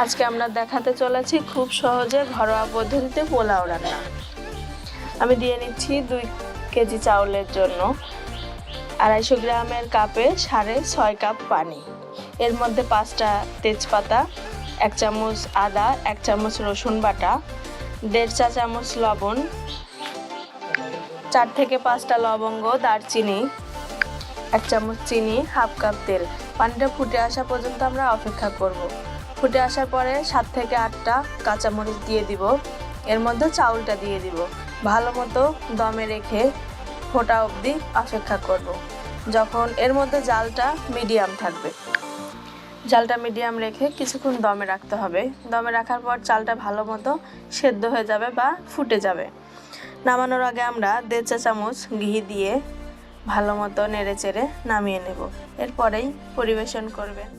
আজকে আমরা দেখাতে চলেছি খুব সহজে ঘরোয়া পদ্ধতিতে পোলাও রান্না। আমি দিয়ে নিচ্ছি 2 কেজি চাউলের জন্য 250 গ্রামের কাপে 6.5 কাপ পানি। এর মধ্যে 5টা তেজপাতা, 1 চামচ আদা, 1 চামচ রসুন বাটা, 1.5 চা চামচ লবণ, 4 থেকে 5টা লবঙ্গ, দারচিনি, 1 চামচ চিনি, হাফ কাপ তেল। পানিটা ফুটে আসা পর্যন্ত আমরা অপেক্ষা করব। ফুটে আসার পরে 7 থেকে 8টা কাঁচামরিচ দিয়ে দিব। এর মধ্যে চাউলটা দিয়ে দিব। ভালো মতো দমে রেখে ফোটা অবধি অপেক্ষা করব। যখন এর মধ্যে জালটা মিডিয়াম থাকবে, জালটা মিডিয়াম রেখে কিছুক্ষণ দমে রাখতে হবে। দমে রাখার পর চালটা ভালো মতো সেদ্ধ হয়ে যাবে বা ফুটে যাবে। নামানোর আগে আমরা 1.5 চা চামচ ঘি দিয়ে ভালো মতো নেড়ে চেড়ে নামিয়ে নেব। এরপরেই পরিবেশন করবেন।